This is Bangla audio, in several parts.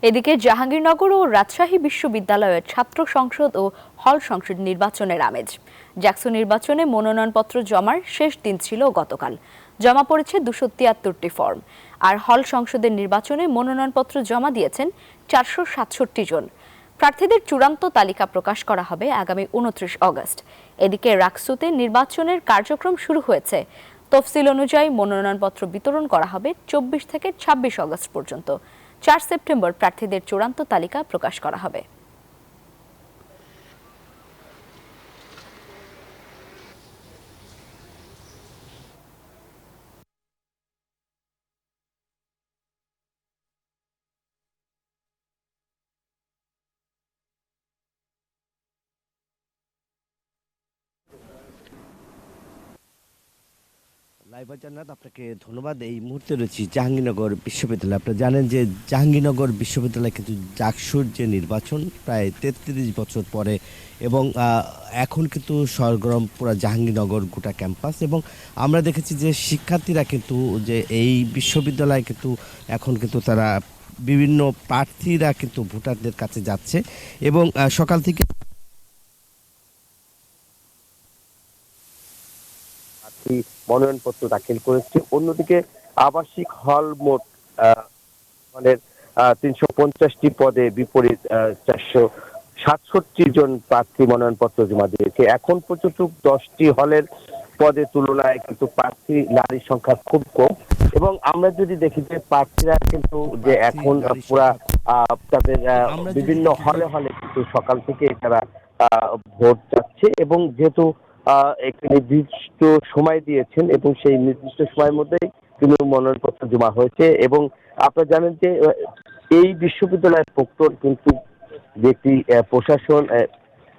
এদিকে জাহাঙ্গীরনগর ও রাজশাহী বিশ্ববিদ্যালয়ের ছাত্র সংসদ ও হল সংসদ নির্বাচনের আমেজ। জ্যাকসু নির্বাচনে মনোনয়নপত্র জমার শেষ দিন ছিল গতকাল। জমা পড়েছে 273টি ফর্ম। আর হল সংসদের নির্বাচনে মনোনয়নপত্র জমা দিয়েছেন 467 জন। প্রার্থীদের চূড়ান্ত তালিকা প্রকাশ করা হবে আগামী 29 অগস্ট। এদিকে রাকসুতে নির্বাচনের কার্যক্রম শুরু হয়েছে। তফসিল অনুযায়ী মনোনয়নপত্র বিতরণ করা হবে 24 থেকে 26 অগস্ট পর্যন্ত। 4 সেপ্টেম্বর প্রার্থীদের চূড়ান্ত তালিকা প্রকাশ করা হবে। লাইবা জান্নাত, আপনাকে ধন্যবাদ। এই মুহূর্তে রয়েছি জাহাঙ্গীরনগর বিশ্ববিদ্যালয়। আপনারা জানেন যে জাহাঙ্গীরনগর বিশ্ববিদ্যালয় কিন্তু জাকসুর যে নির্বাচন প্রায় 33 বছর পরে, এবং এখন কিন্তু সরগরম পুরা জাহাঙ্গীরনগর গোটা ক্যাম্পাস। এবং আমরা দেখেছি যে শিক্ষার্থীরা কিন্তু যে এই বিশ্ববিদ্যালয়ে কিন্তু এখন কিন্তু তারা বিভিন্ন প্রার্থীরা কিন্তু ভোটারদের কাছে যাচ্ছে এবং সকাল থেকে মনোনয়নপত্র দাখিল করেছে। অন্যদিকে আবাসিক হল মোট হলের 350টি পদে বিপরীত 467 জন প্রার্থী মনোনয়নপত্র জমা দিয়েছে। এখন পর্যন্ত 10টি হলের পদের তুলনায় কিন্তু প্রার্থী নারীর সংখ্যা খুব কম। এবং আমরা যদি দেখি যে প্রার্থীরা কিন্তু যে এখন পুরা তাদের বিভিন্ন হলে হলে কিন্তু সকাল থেকে তারা ভোট যাচ্ছে, এবং যেহেতু একটি নির্দিষ্ট সময় দিয়েছেন এবং সেই নির্দিষ্ট সময়ের মধ্যেই কিন্তু মনোনয়নপত্র জমা হয়েছে। এবং আপনারা জানেন যে এই বিশ্ববিদ্যালয়ের প্রক্টর কিন্তু ব্যক্তি প্রশাসন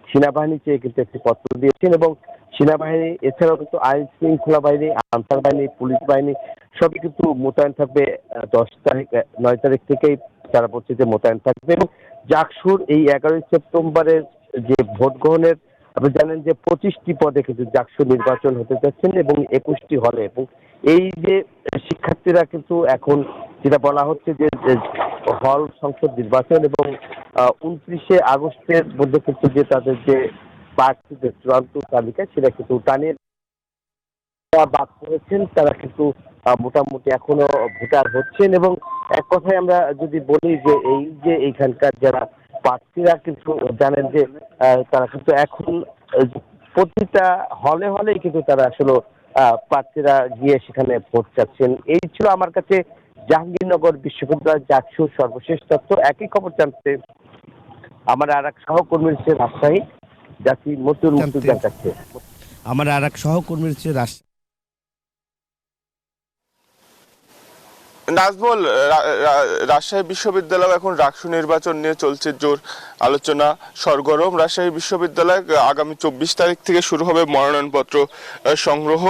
সেনাবাহিনী চেয়ে কিন্তু একটি পত্র দিয়েছেন, এবং সেনাবাহিনী এছাড়াও কিন্তু আইন শৃঙ্খলা বাহিনী, আনসার বাহিনী, পুলিশ বাহিনী সবই কিন্তু মোতায়েন থাকবে 9 তারিখ থেকেই তারা বলছে যে মোতায়েন থাকবে। এবং জাকসুর এই 11 সেপ্টেম্বরের যে ভোট গ্রহণের, আপনি জানেন যে 25টি পদে কিন্তু জাকসু নির্বাচন হতে যাচ্ছেন এবং 21টি হলে। এবং এই যে শিক্ষার্থীরা কিন্তু এখন যেটা বলা হচ্ছে যে হল সংসদ নির্বাচন এবং 29 আগস্টের মধ্যে কিন্তু যে তাদের যে প্রার্থীদের চূড়ান্ত তালিকা সেটা কিন্তু টানিয়ে বাদ করেছেন, তারা কিন্তু মোটামুটি এখনো ভোটার হচ্ছেন। এবং এক কথায় আমরা যদি বলি যে এই যে এইখানকার যারা প্রার্থীরা কিন্তু জানেন যে তারা কিন্তু এখন প্রতিটা হলে হলেই কিন্তু তারা আসলে প্রার্থীরা গিয়ে সেখানে ভোট চাচ্ছেন। এই ছিল আমার কাছে জাহাঙ্গীরনগর বিশ্ববিদ্যালয় জাকসুর সর্বশেষ তথ্য। একই খবর জানতে আমার আর এক সহকর্মী রয়েছে রাজশাহী, যাচ্ছি মতিউর মুর্তজার কাছে। আমার আর এক সহকর্মী রয়েছে নাজমুল, রাজশাহী বিশ্ববিদ্যালয় এখন রাকসু নির্বাচন নিয়ে চলছে জোর আলোচনা, সরগরম। রাজশাহী বিশ্ববিদ্যালয় আগামী 24 তারিখ থেকে শুরু হবে মনোনয়নপত্র সংগ্রহ,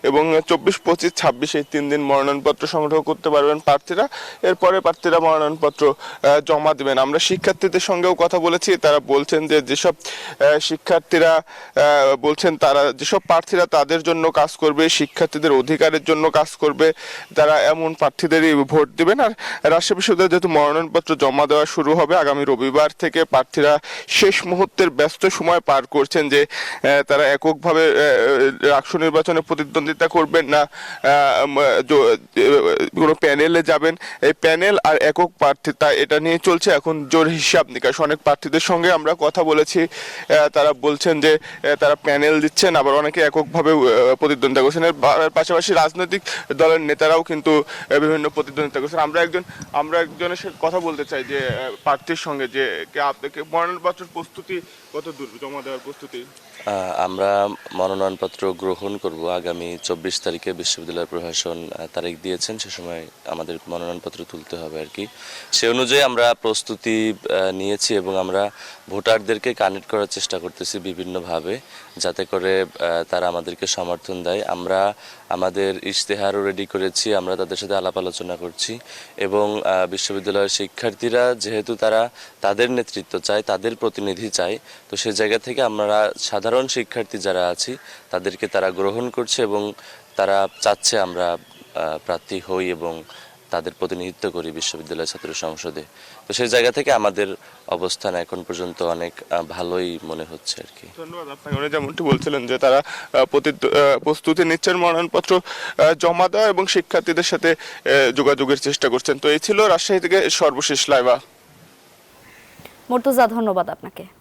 এবং 24, 25, 26 এই 3 দিন মনোনয়নপত্র সংগ্রহ করতে পারবেন প্রার্থীরা। এরপরে প্রার্থীরা মনোনয়নপত্র জমা দেবেন। আমরা শিক্ষার্থীদের সঙ্গেও কথা বলেছি, তারা বলছেন যে যেসব শিক্ষার্থীরা বলছেন তারা যেসব প্রার্থীরা তাদের জন্য কাজ করবে, শিক্ষার্থীদের অধিকারের জন্য কাজ করবে, তারা এমন প্রার্থীদেরই ভোট দিবেন। আর রাজশাহী বিশ্ববিদ্যালয়ে যেহেতু মনোনয়নপত্র জমা দেওয়া শুরু হবে আগামী রবিবার থেকে, প্রার্থীরা শেষ মুহূর্তের ব্যস্ত সময় পার করছেন যে তারা এককভাবে রাকসু নির্বাচনে প্রতিদ্বন্দ্বিতা করবেন না কোনো প্যানেলে যাবেন। এই প্যানেল আর একক প্রার্থিতা এটা নিয়ে চলছে এখন জোর হিসাব নিকাশ। অনেক প্রার্থীদের সঙ্গে আমরা কথা বলেছি, তারা বলছেন যে তারা প্যানেল দিচ্ছেন, আবার অনেকে এককভাবে প্রতিদ্বন্দ্বিতা করছেন। এর পাশাপাশি রাজনৈতিক দলের নেতারাও কিন্তু বিভিন্ন প্রতিদ্বন্দ্বিতা করছেন। আমরা একজনের সাথে কথা বলতে চাই যে প্রার্থীর সঙ্গে, যে আপনাকে মনোনয়নপত্রের প্রস্তুতি কত দূর, জমা দেওয়ার প্রস্তুতি? আমরা মনোনয়নপত্র গ্রহণ করব আগামী 24 তারিখে। বিশ্ববিদ্যালয় প্রশাসন তারিখ দিয়েছেন, সে সময় আমাদের মনোনয়নপত্র তুলতে হবে আর কি। সে অনুযায়ী আমরা প্রস্তুতি নিয়েছি এবং আমরা ভোটারদেরকে কানেক্ট করার চেষ্টা করতেছি বিভিন্নভাবে, যাতে করে তারা আমাদেরকে সমর্থন দেয়। আমরা আমাদের ইশতেহারও রেডি করেছি, আমরা তাদের সাথে আলাপ আলোচনা করছি। এবং বিশ্ববিদ্যালয়ের শিক্ষার্থীরা যেহেতু তারা তাদের নেতৃত্ব চায়, তাদের প্রতিনিধি চায়, তো সে জায়গা থেকে আমরা সাধারণ শিক্ষার্থী যারা আছি তাদেরকে তারা গ্রহণ করছে এবং তারা চাচ্ছে আমরা প্রার্থী হই এবং তাদের প্রতিনিধিত্ব করি বিশ্ববিদ্যালয় ছাত্র সংসদে। তো সেই জায়গা থেকে আমাদের অবস্থান এখন পর্যন্ত অনেক ভালোই মনে হচ্ছে আর কি। ধন্যবাদ আপনাকে। উনি যেমনটি বলছিলেন যে তারা প্রস্তুতি নিচ্ছেন মনোনয়নপত্র জমা দেওয়া এবং শিক্ষার্থীদের সাথে যোগাযোগের চেষ্টা করছেন। তো এই ছিল রাজশাহী থেকে সর্বশেষ লাইভা। মুর্তজা, ধন্যবাদ আপনাকে।